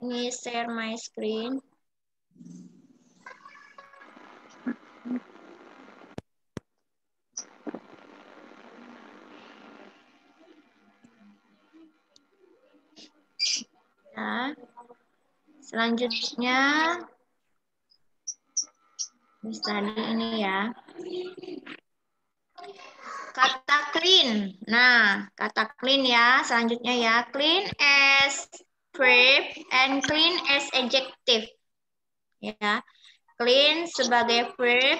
me share my screen. Ya. Selanjutnya tadi ini ya. Kata clean. Nah, kata clean ya. Selanjutnya ya. Clean as verb and clean as adjective. Ya. Clean sebagai verb,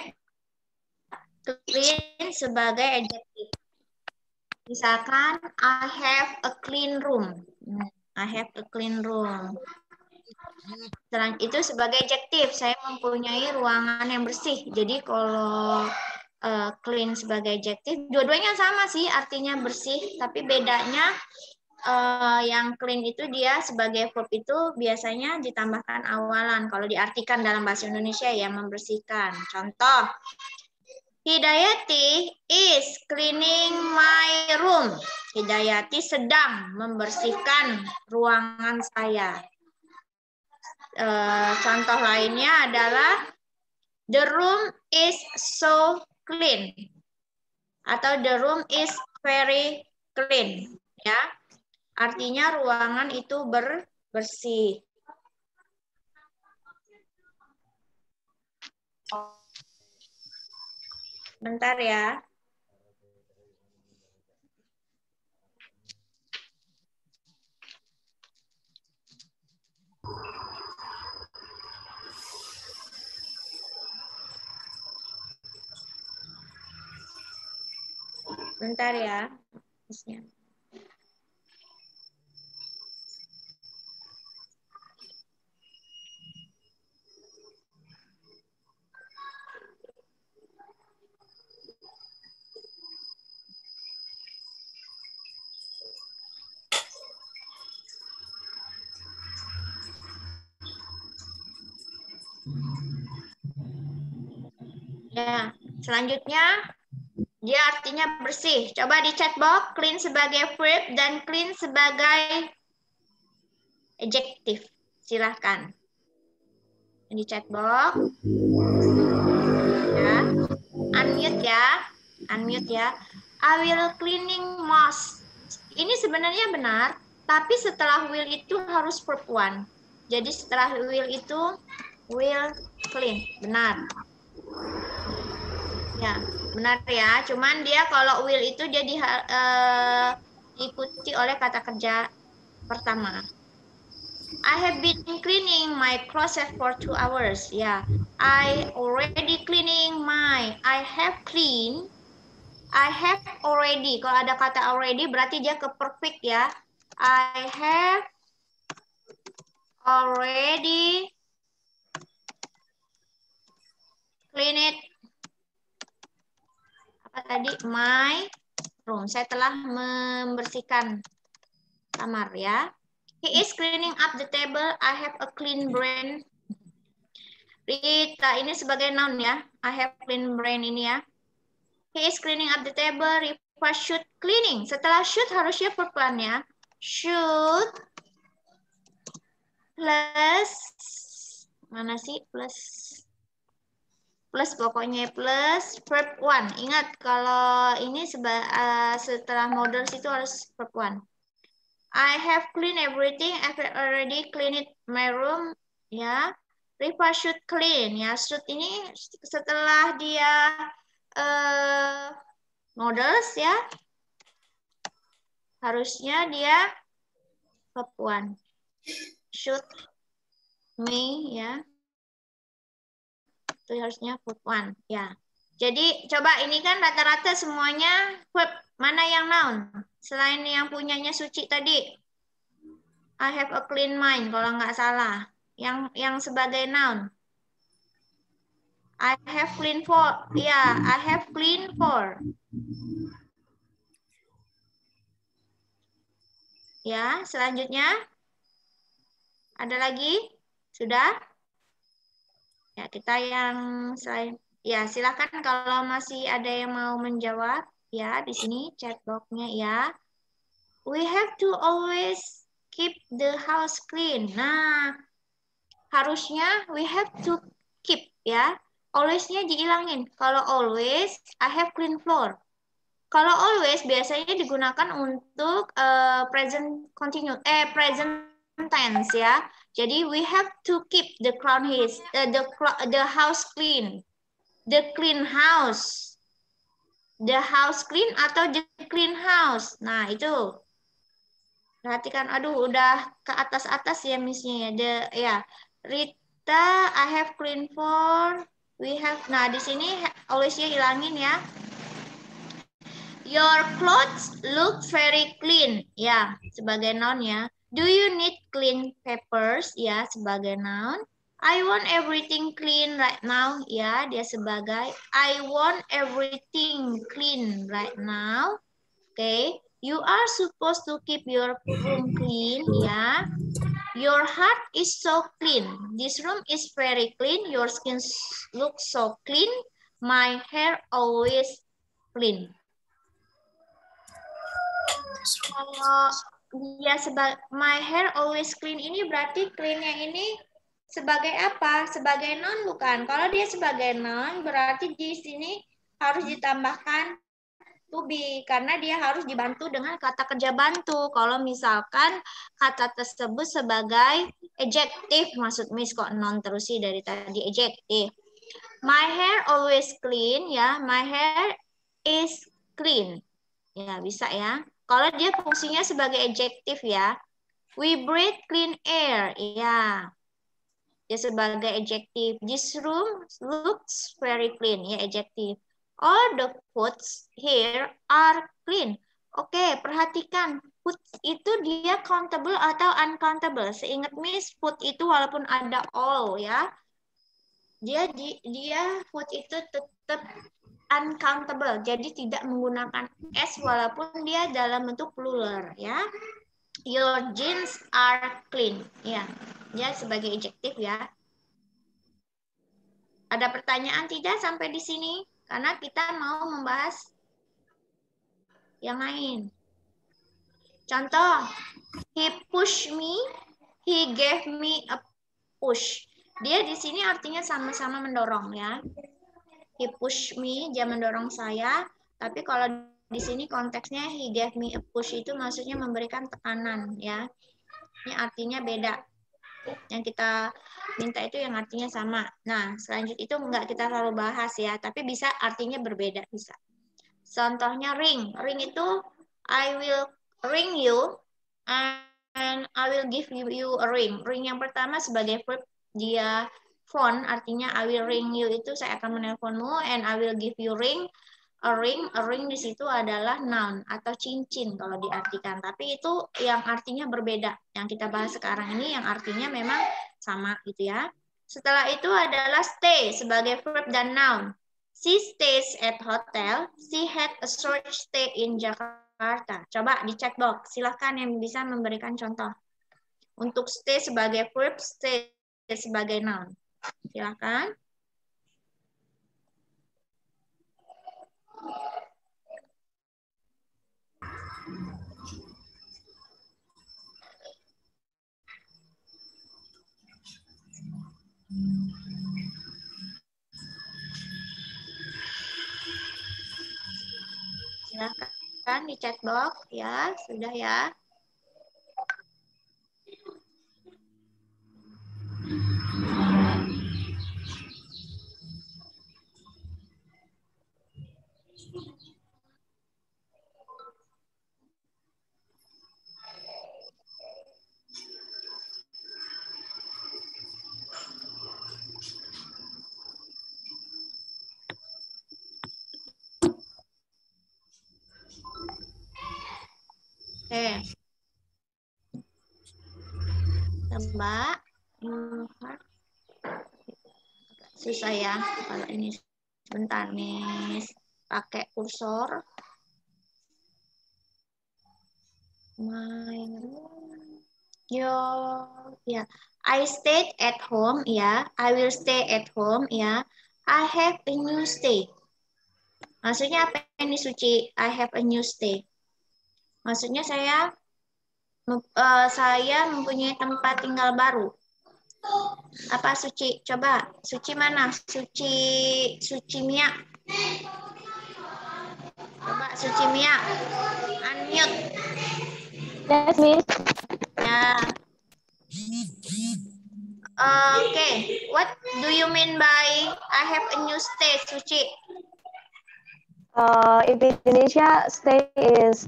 clean sebagai adjective. Misalkan I have a clean room. I have a clean room. Selain itu sebagai adjektif, saya mempunyai ruangan yang bersih. Jadi kalau clean sebagai adjektif, dua-duanya sama sih artinya bersih, tapi bedanya yang clean itu dia sebagai verb itu biasanya ditambahkan awalan. Kalau diartikan dalam bahasa Indonesia ya membersihkan. Contoh, Hidayati is cleaning my room. Hidayati sedang membersihkan ruangan saya. Contoh lainnya adalah the room is so clean atau the room is very clean, ya. Artinya ruangan itu bersih. Bentar ya. Bentar ya. Ya, selanjutnya dia artinya bersih. Coba di chat box clean sebagai verb dan clean sebagai adjektif. Silahkan. Di chat box. Ya. Unmute ya. Unmute ya. I will cleaning most. Ini sebenarnya benar, tapi setelah will itu harus verb one. Jadi setelah will itu will clean. Benar. Ya, benar ya. Cuman dia kalau will itu dia diikuti oleh kata kerja pertama. I have been cleaning my closet for 2 hours. Ya, I already cleaning my. I have clean. I have already. Kalau ada kata already berarti dia ke perfect ya. I have already clean it. Apa tadi? My room. Saya telah membersihkan kamar ya. He is cleaning up the table. I have a clean brain. Rita, ini sebagai noun ya. I have clean brain ini ya. He is cleaning up the table. Rifa should cleaning. Setelah should harusnya perempuan ya. Should plus mana sih plus pokoknya plus verb one. Ingat kalau ini setelah models itu harus verb one. I have cleaned everything. I've already cleaned my room. Ya, Rifa should clean. Ya, should ini setelah dia models ya, harusnya dia verb one. Should, may ya, itu harusnya verb one. Ya. Jadi coba ini kan rata-rata semuanya verb. Mana yang noun? Selain yang punyanya Suci tadi. I have a clean mind kalau nggak salah. Yang sebagai noun. I have clean for. Ya, I have clean for. Ya, selanjutnya. Ada lagi? Sudah? Ya, kita yang selain. Ya, silakan kalau masih ada yang mau menjawab. Ya, di sini chat box-nya ya. We have to always keep the house clean. Nah, harusnya we have to keep ya. Always-nya dihilangin. Kalau always, I have clean floor. Kalau always biasanya digunakan untuk present continue, present tense ya. Jadi we have to keep the house clean. The clean house. The house clean atau the clean house. Nah, itu. Perhatikan, aduh udah ke atas-atas ya miss-nya ya. Ya. Rita, I have clean floor. We have. Nah, di sini always-nya hilangin ya. Your clothes look very clean. Ya, sebagai noun ya. Do you need clean papers? Ya, sebagai noun. I want everything clean right now. Ya, dia sebagai I want everything clean right now. Okay. You are supposed to keep your room clean. Ya. Your heart is so clean. This room is very clean. Your skin looks so clean. My hair always clean. Kalau dia sebagai my hair always clean ini berarti clean-nya ini sebagai apa? Sebagai noun bukan? Kalau dia sebagai noun berarti di sini harus ditambahkan to be karena dia harus dibantu dengan kata kerja bantu. Kalau misalkan kata tersebut sebagai adjective, maksud Miss kok noun terus sih dari tadi adjective. My hair always clean ya. My hair is clean. Ya, bisa ya. Kalau dia fungsinya sebagai adjective ya. We breathe clean air. Ya. Dia sebagai adjective. This room looks very clean. Ya, adjective. All the foods here are clean. Oke, perhatikan. Food itu dia countable atau uncountable. Seingat Miss, food itu walaupun ada all ya. Dia food itu tetap uncountable, jadi tidak menggunakan S walaupun dia dalam bentuk plural ya. Your jeans are clean, ya. Dia sebagai adjektif ya. Ada pertanyaan tidak sampai di sini? Karena kita mau membahas yang lain. Contoh, he pushed me, he gave me a push. Dia di sini artinya sama-sama mendorong ya. He pushed me, dia mendorong saya. Tapi kalau di sini konteksnya he gave me a push itu maksudnya memberikan tekanan ya. Ini artinya beda. Yang kita minta itu yang artinya sama. Nah, selanjutnya itu enggak kita selalu bahas ya, tapi bisa artinya berbeda bisa. Contohnya ring. Ring itu I will ring you and I will give you a ring. Ring yang pertama sebagai verb dia phone, artinya I will ring you itu saya akan menelponmu, and I will give you ring. A ring di situ adalah noun atau cincin kalau diartikan. Tapi itu yang artinya berbeda. Yang kita bahas sekarang ini yang artinya memang sama gitu ya. Setelah itu adalah stay sebagai verb dan noun. She stays at hotel. She had a short stay in Jakarta. Coba di chat box. Silahkan yang bisa memberikan contoh. Untuk stay sebagai verb, stay sebagai noun. Silahkan. Silahkan di chat box ya. Sudah ya. Oke. Coba. Susah ya kalau ini. Sebentar nih. Pakai kursor. Ya. I stayed at home ya. I will stay at home ya. I have a new stay. Maksudnya apa ini Suci? I have a new stay. Maksudnya saya Saya mempunyai tempat tinggal baru. Apa Suci? Coba. Suci mana? Suci Mia. Coba Suci Mia. Unmute. Yes, Miss. Ya. Okay. What do you mean by I have a new stay, Suci? In Indonesia, stay is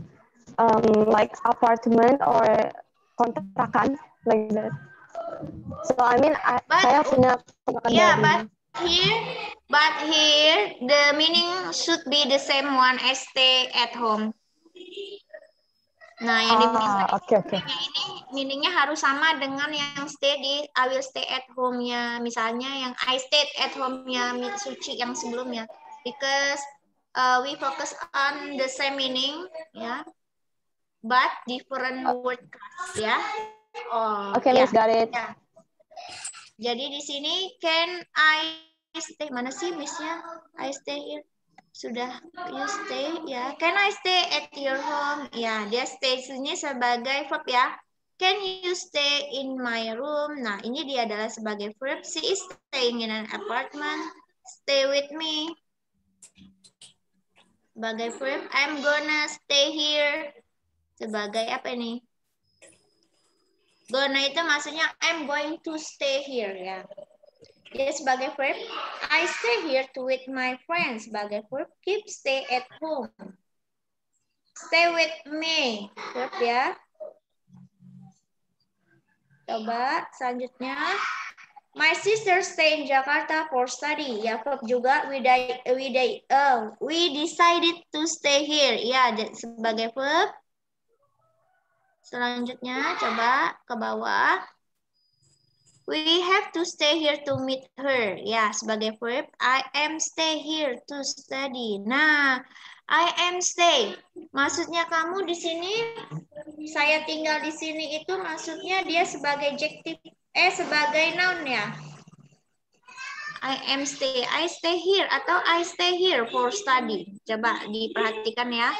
like apartment or kontrakan like that. So I mean, saya punya kontrakan Yeah, baru. but here the meaning should be the same one as stay at home. Nah, yang Okay. ini meaningnya harus sama dengan yang stay di I will stay at home-nya. Misalnya yang I stayed at home-nya Suci yang sebelumnya. Because we focus on the same meaning, ya, but different word class, ya. Oh, Okay, ya. Miss, got it. Ya. Jadi di sini can I stay, mana sih Miss-nya? I stay here. Sudah, you stay, ya. Can I stay at your home? Ya, dia stay sini sebagai verb, ya. Can you stay in my room? Nah, ini dia adalah sebagai verb. She is staying in an apartment. Stay with me. Sebagai verb, I'm gonna stay here. Sebagai apa ini? Gonna itu maksudnya I'm going to stay here, ya. Dia sebagai verb, I stay here to with my friends. Sebagai verb, keep stay at home. Stay with me. Verb, ya. Coba selanjutnya. My sister stay in Jakarta for study. Ya, verb juga. We decided to stay here. Ya, sebagai verb. Selanjutnya, coba ke bawah. We have to stay here to meet her. Ya, sebagai verb, I am stay here to study. Nah, I am stay. Maksudnya kamu di sini, saya tinggal di sini itu maksudnya dia sebagai adjective, sebagai noun ya. I am stay, I stay here atau I stay here for study. Coba diperhatikan ya.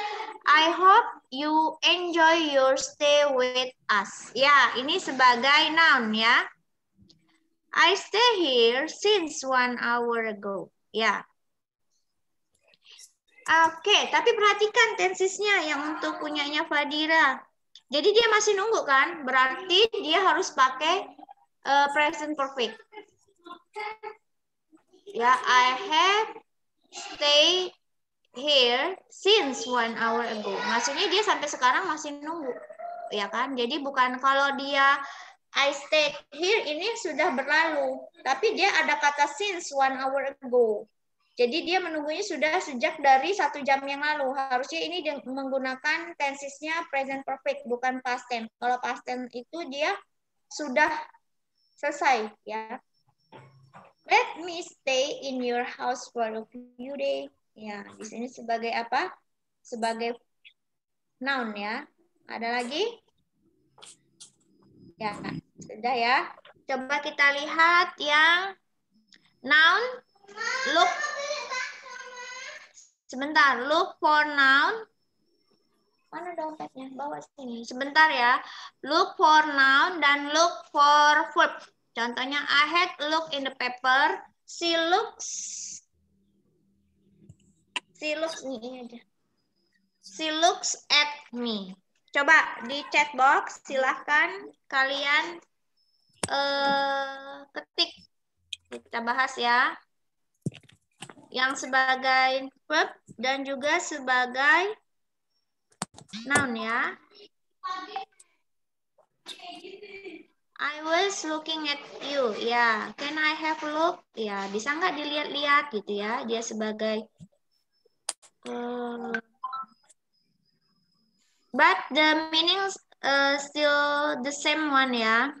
I hope you enjoy your stay with us. Ya, ini sebagai noun ya. I stay here since 1 hour ago. Ya. Oke, tapi perhatikan tensesnya yang untuk punyanya Fadira. Jadi dia masih nunggu kan? Berarti dia harus pakai present perfect. Ya, I have stay here since 1 hour ago. Maksudnya dia sampai sekarang masih nunggu. Ya kan? Jadi bukan kalau dia I stayed here ini sudah berlalu, tapi dia ada kata since 1 hour ago. Jadi dia menunggunya sudah sejak dari 1 jam yang lalu. Harusnya ini menggunakan tensesnya present perfect, bukan past tense. Kalau past tense itu dia sudah selesai, ya. Let me stay in your house for a few days. Ya, di sini sebagai apa? Sebagai noun ya. Ada lagi? Ya, sudah ya. Coba kita lihat yang noun. Look. Sebentar, look for noun. Mana dompetnya? Bawa sini. Sebentar ya. Look for noun dan look for verb. Contohnya, I had look in the paper. She looks ini aja. She looks at me. Coba di chat box silahkan kalian ketik. Kita bahas ya. Yang sebagai verb dan juga sebagai noun ya. I was looking at you. Ya, can I have a look? Ya, bisa nggak dilihat-lihat gitu ya. Dia sebagai but the meaning still the same one ya.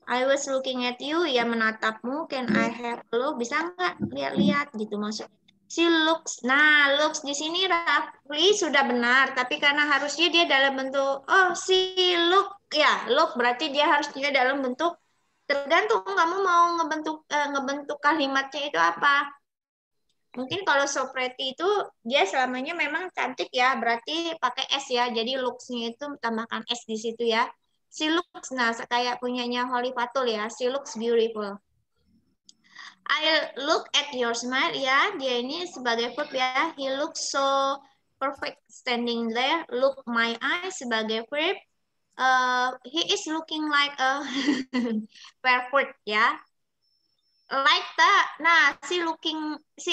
I was looking at you, ya menatapmu. Can I have a look? Bisa nggak lihat-lihat gitu maksudnya. She looks. Nah, looks di sini Rafli sudah benar, tapi karena harusnya dia dalam bentuk she look. Ya, look berarti dia harusnya dalam bentuk tergantung kamu mau ngebentuk kalimatnya itu apa. Mungkin kalau so pretty itu dia selamanya memang cantik ya, berarti pakai S ya. Jadi looks-nya itu tambahkan S di situ ya. She looks, nah kayak punyanya Holly Fatul ya. She looks beautiful. I look at your smile ya. Dia ini sebagai verb ya. He looks so perfect standing there. Look my eyes sebagai verb. He is looking like a perfect ya. Like tak, nah she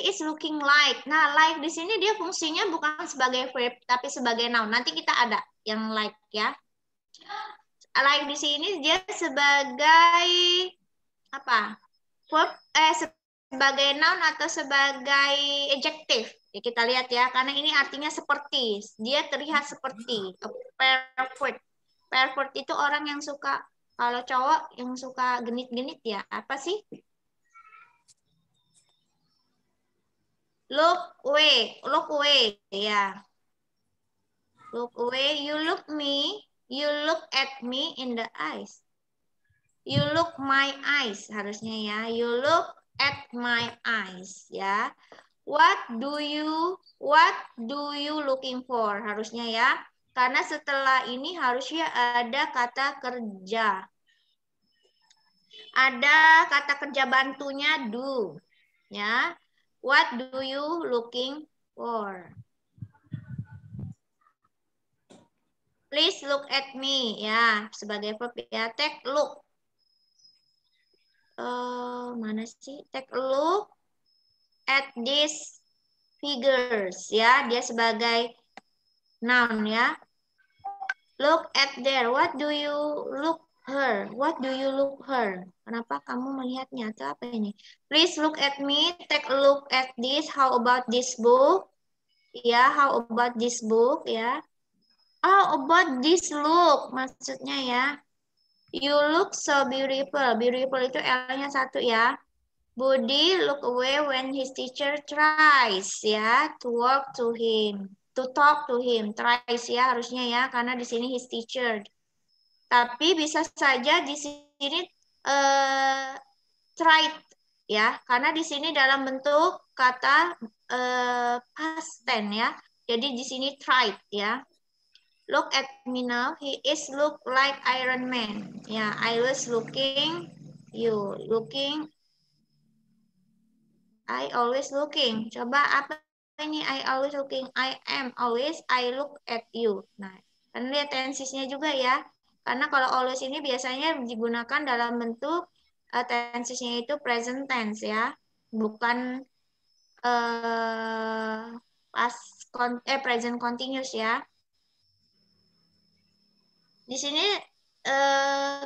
is looking like. Nah, like di sini dia fungsinya bukan sebagai verb tapi sebagai noun. Nanti kita ada yang like ya. Like di sini dia sebagai apa? Verb sebagai noun atau sebagai adjective. Ya, kita lihat ya, karena ini artinya seperti. Dia terlihat seperti perfect. Perfect itu orang yang suka, kalau cowok yang suka genit-genit ya, apa sih? Look away, ya. Look away, you look at me in the eyes. You look my eyes, harusnya ya. You look at my eyes, ya. What do you looking for? Harusnya ya. Karena setelah ini harusnya ada kata kerja. Ada kata kerja bantunya do, ya. What do you looking for? Please look at me, ya, sebagai verb ya. Take a look. Mana sih? Take a look at these figures, ya. Dia sebagai noun ya. Look at there. What do you look her? What do you look her? Kenapa kamu melihatnya? Atau apa ini? Please look at me. Take a look at this. How about this book? Ya, how about this book ya? How about this look? Maksudnya ya. You look so beautiful. Beautiful itu L-nya satu ya. Budi look away when his teacher tries ya to walk to him, to talk to him. Tries ya harusnya ya karena di sini his teacher. Tapi bisa saja di sini tried ya karena di sini dalam bentuk kata past tense ya. Jadi di sini tried ya. Look at me now. He is look like Iron Man. Ya, I was looking. You looking. I always looking. Coba apa ini I always looking? I am always. I look at you. Nah, kan lihat tensesnya juga ya. Karena kalau always ini biasanya digunakan dalam bentuk tensesnya itu present tense ya. Bukan present continuous ya. Di sini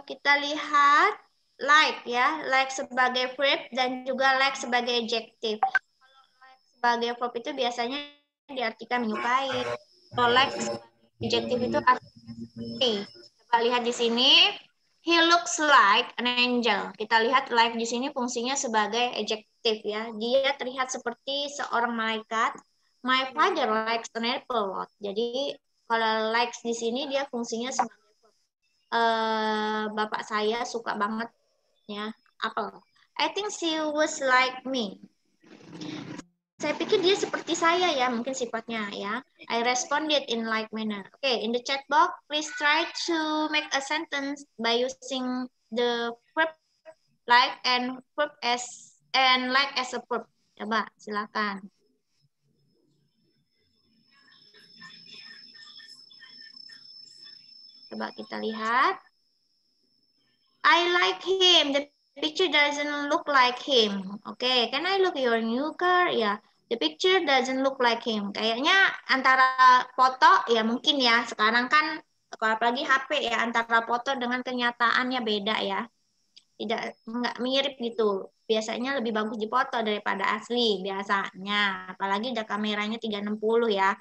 kita lihat like ya, like sebagai verb dan juga like sebagai adjective. Kalau like sebagai verb itu biasanya diartikan menyukai. Kalau like sebagai adjective itu artinya seperti. Coba lihat di sini. He looks like an angel. Kita lihat like di sini fungsinya sebagai adjective ya. Dia terlihat seperti seorang malaikat. My father likes an apple lot. Jadi kalau likes di sini dia fungsinya sebagai bapak saya suka banget ya apel. I think she was like me. Saya pikir dia seperti saya ya, mungkin sifatnya ya. I responded in like manner. Okay, in the chat box, please try to make a sentence by using the verb like and like as a verb. Coba, silakan. Coba kita lihat. I like him. The picture doesn't look like him. Okay, can I look your new car? Ya, the picture doesn't look like him. Kayaknya antara foto ya mungkin ya. Sekarang kan kalau apalagi HP ya antara foto dengan kenyataannya beda ya. Nggak mirip gitu. Biasanya lebih bagus di foto daripada asli biasanya. Apalagi udah kameranya 360 ya.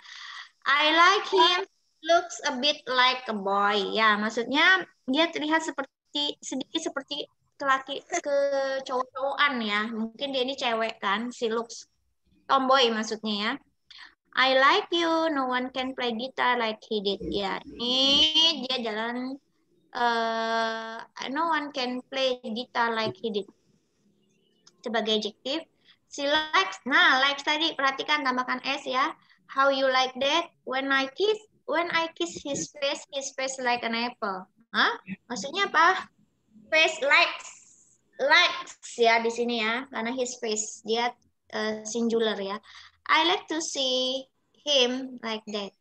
I like him. Looks a bit like a boy. Ya, maksudnya dia terlihat sedikit seperti cowok-cowokan ya. Mungkin dia ini cewek kan, si looks tomboy maksudnya ya. I like you, no one can play guitar like he did. Ya, ini dia jalan no one can play guitar like he did. Sebagai adjective, She likes. Nah, likes tadi perhatikan tambahkan S ya. How you like that? When I kiss his face like an apple. Hah? Maksudnya apa? Face likes ya di sini ya, karena his face dia singular ya. I like to see him like that.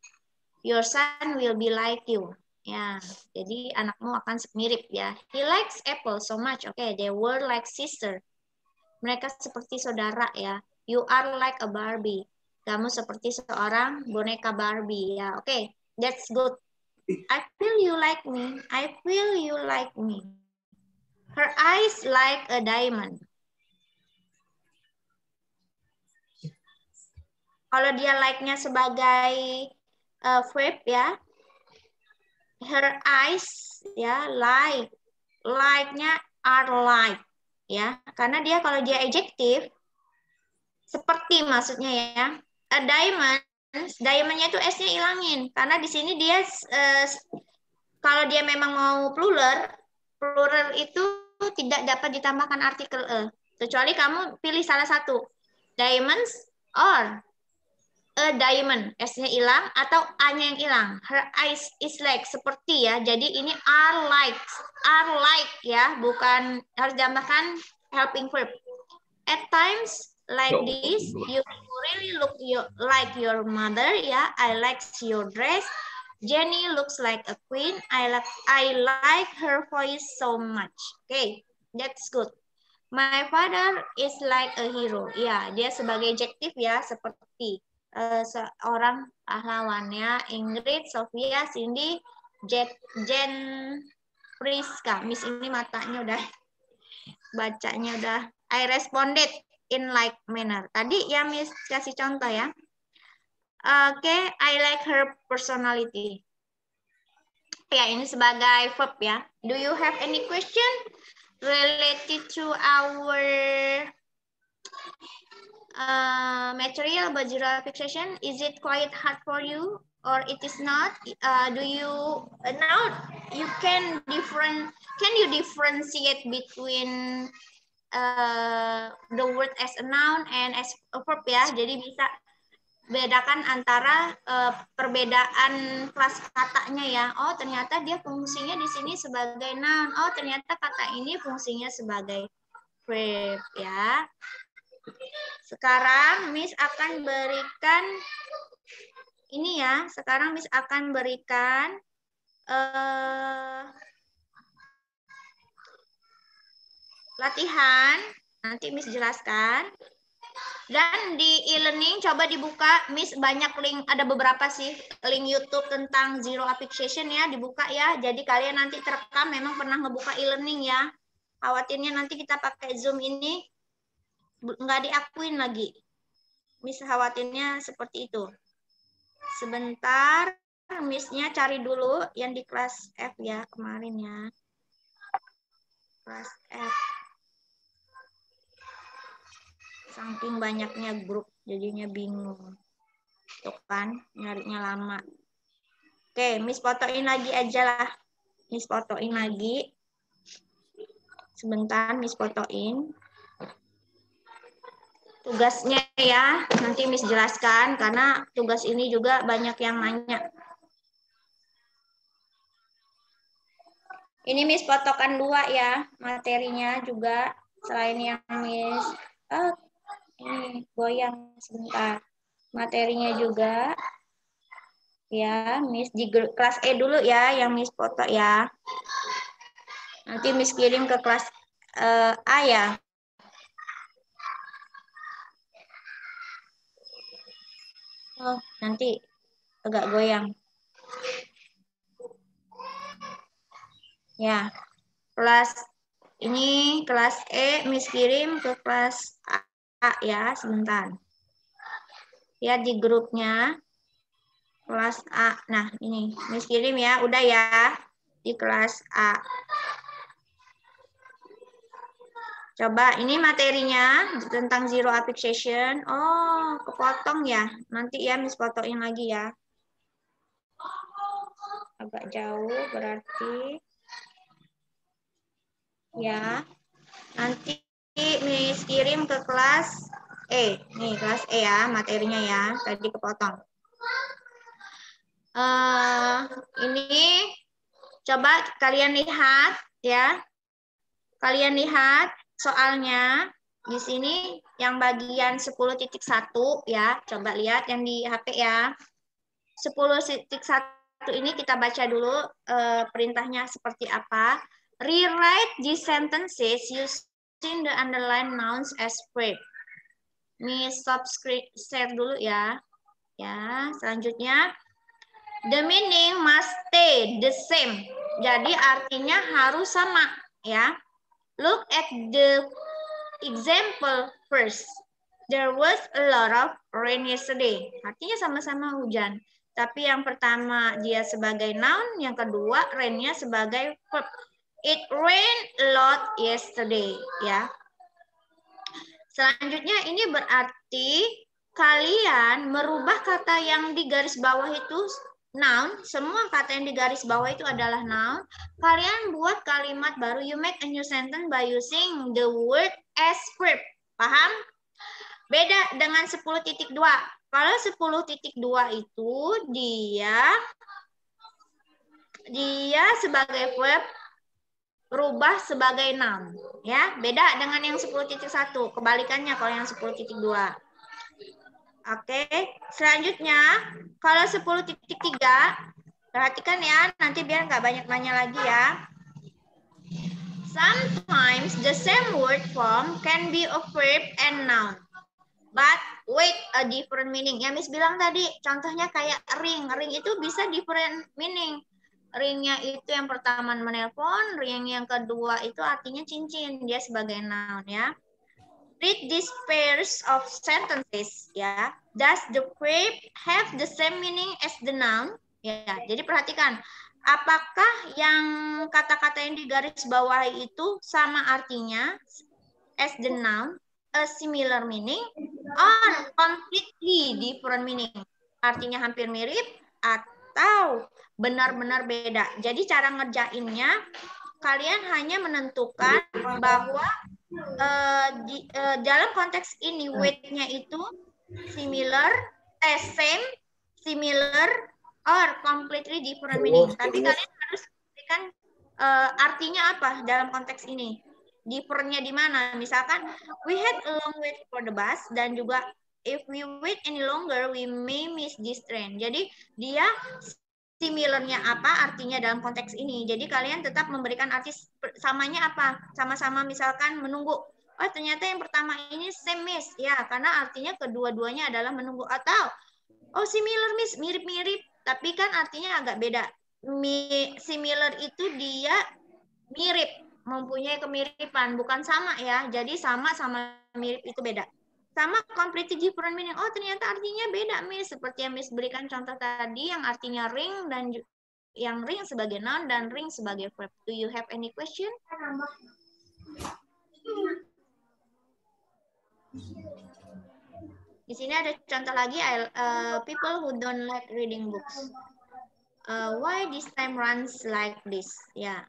Your son will be like you. Ya, jadi anakmu akan mirip ya. He likes apple so much. Okay, they were like sister. Mereka seperti saudara ya. You are like a Barbie. Kamu seperti seorang boneka Barbie ya. Okay, that's good. I feel you like me. I feel you like me. Her eyes like a diamond. Kalau dia like-nya sebagai verb ya, her eyes ya like-nya are like ya, karena dia kalau dia adjektif seperti maksudnya ya. A diamond, diamondnya itu s-nya ilangin karena di sini dia kalau dia memang mau plural itu tidak dapat ditambahkan artikel e. Kecuali kamu pilih salah satu. Diamonds or a diamond. S-nya hilang atau A-nya yang hilang. Her eyes is like. Seperti ya. Jadi ini are like. Are like ya. Bukan harus ditambahkan helping verb. At times like this, you really look like your mother ya. I like your dress. Jenny looks like a queen. I like her voice so much. Okay, that's good. My father is like a hero. Ya, dia sebagai adjektif ya, seperti seorang pahlawannya. Ingrid, Sofia, Cindy, Jen, Priska. Miss ini matanya udah, bacanya udah. I responded in like manner. Tadi ya Miss kasih contoh ya. Okay, I like her personality. Ya, ini sebagai verb ya. Do you have any question related to our material about zero fixation? Is it quite hard for you or it is not? Do you now you can you differentiate between the word as a noun and as a verb ya? Jadi bisa bedakan antara perbedaan kelas katanya ya. Oh, ternyata dia fungsinya di sini sebagai noun. Oh, ternyata kata ini fungsinya sebagai verb ya. Sekarang Miss akan berikan ini ya. Sekarang Miss akan berikan latihan. Nanti Miss jelaskan. Dan di e-learning coba dibuka, Miss banyak link, ada beberapa sih link YouTube tentang zero affixation ya, dibuka ya. Jadi kalian nanti terekam memang pernah ngebuka e-learning ya. Khawatirnya nanti kita pakai Zoom ini nggak diakuin lagi. Miss khawatirnya seperti itu. Sebentar, Miss-nya cari dulu yang di kelas F ya kemarin ya. Kelas F. Saking banyaknya grup, jadinya bingung. Tuh kan, nyarinya lama. Oke, Miss fotoin lagi aja lah. Miss fotoin lagi. Sebentar, Miss fotoin. Tugasnya ya, nanti Miss jelaskan, karena tugas ini juga banyak yang nanya. Ini Miss fotokan 2 ya, materinya juga. Selain yang Miss... ini goyang sebentar. Materinya juga. Ya, Miss di kelas E dulu ya, yang Miss foto ya. Nanti Miss kirim ke kelas A ya. Oh, nanti agak goyang. Ya, kelas ini kelas E, Miss kirim ke kelas A ya, sebentar. Ya, di grupnya. Kelas A. Nah, ini Miss kirim ya. Udah ya. Di kelas A. Coba, ini materinya tentang zero affixation. Oh, kepotong ya. Nanti ya Miss fotoin lagi ya. Agak jauh berarti. Ya. Nanti Miss kirim ke kelas E. Nih kelas E ya, materinya ya. Tadi kepotong. Ini coba kalian lihat ya. Kalian lihat soalnya di sini yang bagian 10.1 ya. Coba lihat yang di HP ya. 10.1 ini kita baca dulu perintahnya seperti apa. Rewrite these sentences using the underlined nouns as verb. Miss subscribe share dulu ya. Ya, selanjutnya the meaning must stay the same. Jadi artinya harus sama ya. Look at the example first. There was a lot of rain yesterday. Artinya sama-sama hujan. Tapi yang pertama dia sebagai noun, yang kedua rain-nya sebagai verb. It rained a lot yesterday, ya. Selanjutnya ini berarti kalian merubah kata yang di garis bawah itu noun, semua kata yang di garis bawah itu adalah noun. Kalian buat kalimat baru, you make a new sentence by using the word as verb. Paham? Beda dengan 10.2. Kalau 10.2 itu dia sebagai verb, rubah sebagai noun, ya. Beda dengan yang 10.1. Kebalikannya kalau yang 10.2. Oke, selanjutnya kalau 10.3 perhatikan ya, nanti biar nggak banyak nanya lagi ya. Sometimes the same word form can be a verb and noun, but with a different meaning. Ya Miss bilang tadi, contohnya kayak ring. Ring itu bisa different meaning. Ringnya itu yang pertama menelpon, ring yang kedua itu artinya cincin, dia sebagai noun ya. Read these pairs of sentences ya. Does the verb have the same meaning as the noun? Ya, jadi perhatikan, apakah yang kata-kata yang di garis bawah itu sama artinya as the noun, a similar meaning, or completely different meaning? Artinya hampir mirip atau benar-benar beda. Jadi cara ngerjainnya, kalian hanya menentukan bahwa dalam konteks ini with-nya itu similar, same, similar, or completely different meaning. Tapi kalian harus berikan artinya apa dalam konteks ini. Different-nya di mana? Misalkan we had a long wait for the bus, dan juga if we wait any longer we may miss this train. Jadi dia similarnya apa artinya dalam konteks ini. Jadi kalian tetap memberikan arti samanya apa. Sama-sama misalkan menunggu. Oh ternyata yang pertama ini same miss. Ya karena artinya kedua-duanya adalah menunggu. Atau oh similar miss, mirip-mirip. Tapi kan artinya agak beda. Similar itu dia mirip. Mempunyai kemiripan. Bukan sama ya. Jadi sama mirip itu beda. Sama completely different meaning. Oh ternyata artinya beda Miss. Seperti yang Miss berikan contoh tadi yang artinya ring dan yang ring sebagai noun dan ring sebagai verb. Do you have any question? Di sini ada contoh lagi, people who don't like reading books. Why this time runs like this? Ya,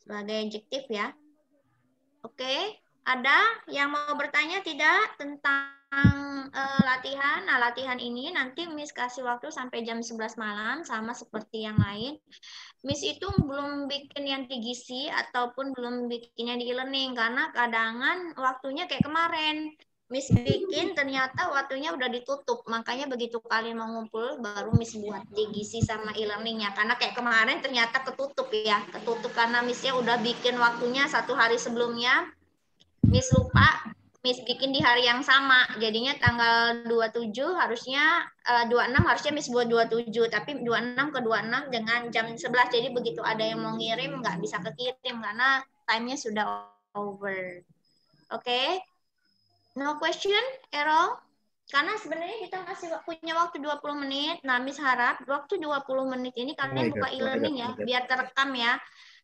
sebagai adjektif ya. Oke. Ada yang mau bertanya tidak tentang latihan? Nah, latihan ini nanti Miss kasih waktu sampai jam 11 malam, sama seperti yang lain. Miss itu belum bikin yang di Gizi ataupun belum bikinnya di e-learning, karena kadangan waktunya kayak kemarin. Miss bikin, ternyata waktunya udah ditutup. Makanya begitu kalian mau ngumpul, baru Miss buat di Gizi sama e-learningnya. Karena kayak kemarin ternyata ketutup ya. Ketutup karena Missnya udah bikin waktunya 1 hari sebelumnya. Miss lupa, Miss bikin di hari yang sama. Jadinya tanggal 27 harusnya 26 harusnya Miss buat 27, tapi 26 ke 26 dengan jam 11. Jadi begitu ada yang mau ngirim nggak bisa kekirim karena time-nya sudah over. Oke. No question, Errol? Karena sebenarnya kita masih punya waktu 20 menit. Nah, Miss harap waktu 20 menit ini kalian buka e-learning ya, biar terekam ya.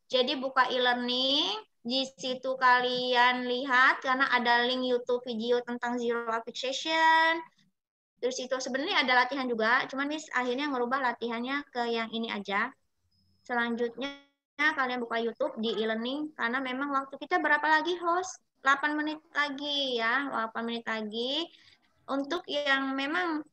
Jadi buka e-learning, di situ kalian lihat karena ada link YouTube video tentang zero fixation. Terus itu sebenarnya ada latihan juga, cuman Miss akhirnya ngerubah latihannya ke yang ini aja. Selanjutnya kalian buka YouTube di e-learning karena memang waktu kita berapa lagi host? 8 menit lagi ya, 8 menit lagi. Untuk yang memang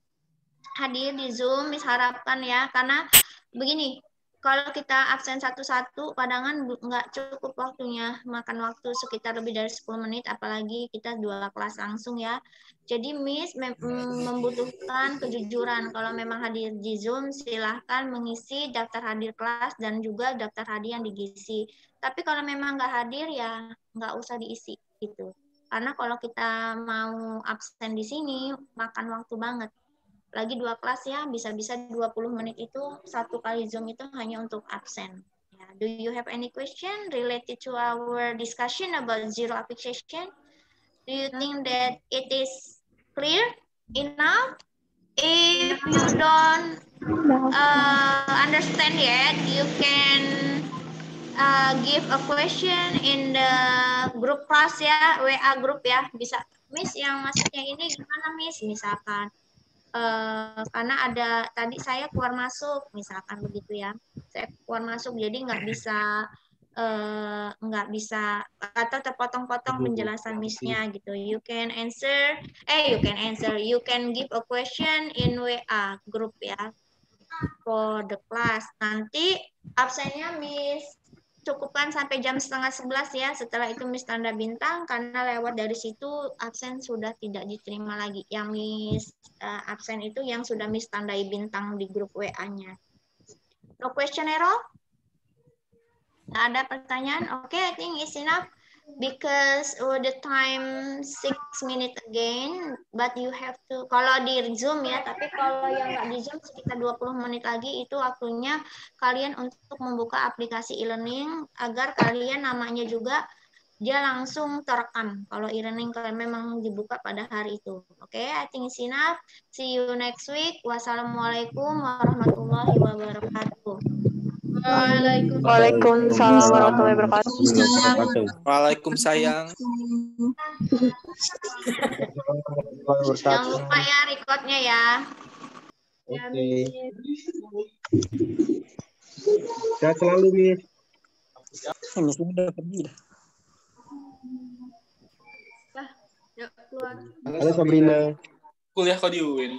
hadir di Zoom diharapkan ya, karena begini, kalau kita absen satu-satu, kadang nggak cukup waktunya, makan waktu sekitar lebih dari 10 menit, apalagi kita 2 kelas langsung ya. Jadi Miss membutuhkan kejujuran. Kalau memang hadir di Zoom, silahkan mengisi daftar hadir kelas dan juga daftar hadir yang diisi. Tapi kalau memang nggak hadir, ya nggak usah diisi gitu. Karena kalau kita mau absen di sini, makan waktu banget. Lagi 2 kelas ya, bisa-bisa 20 menit itu satu kali Zoom itu hanya untuk absen. Ya, do you have any question related to our discussion about zero application? Do you think that it is clear enough? If you don't understand yet, you can give a question in the group class ya, WA group ya. Bisa, Miss yang masuknya ini gimana Miss? Misalkan. Karena ada tadi saya keluar masuk misalkan begitu ya, saya keluar masuk jadi nggak bisa atau terpotong-potong penjelasan Miss-nya gitu. You can give a question in WA group ya for the class. Nanti absennya Miss cukupkan sampai jam 10:30 ya. Setelah itu Miss tanda bintang karena lewat dari situ absen sudah tidak diterima lagi. Yang Miss absen itu yang sudah Miss tandai bintang di grup WA-nya. No question at all? Nggak ada pertanyaan? Oke, I think it's enough because the time 6 minutes again, but you have to, kalau di Zoom ya, tapi kalau yang nggak di Zoom sekitar 20 menit lagi itu waktunya kalian untuk membuka aplikasi e-learning agar kalian namanya juga dia langsung terekam kalau e-learning kalian memang dibuka pada hari itu. Oke, I think it's enough. See you next week. Wassalamualaikum warahmatullahi wabarakatuh. Waalaikumsalam warahmatullahi wabarakatuh. Waalaikumsalam. Jangan lupa ya recordnya ya. Oke. Sehat selalu, Miss. Miss udah pergi dah. Yuk keluar. Halo Sabrina. Kuliah kok di UIN.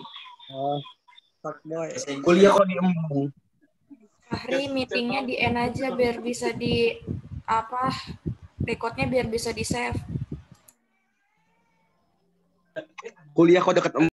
Kuliah kok di Embung. Fahri, meetingnya di end aja biar bisa di recordnya biar bisa di save. Kuliah kok deket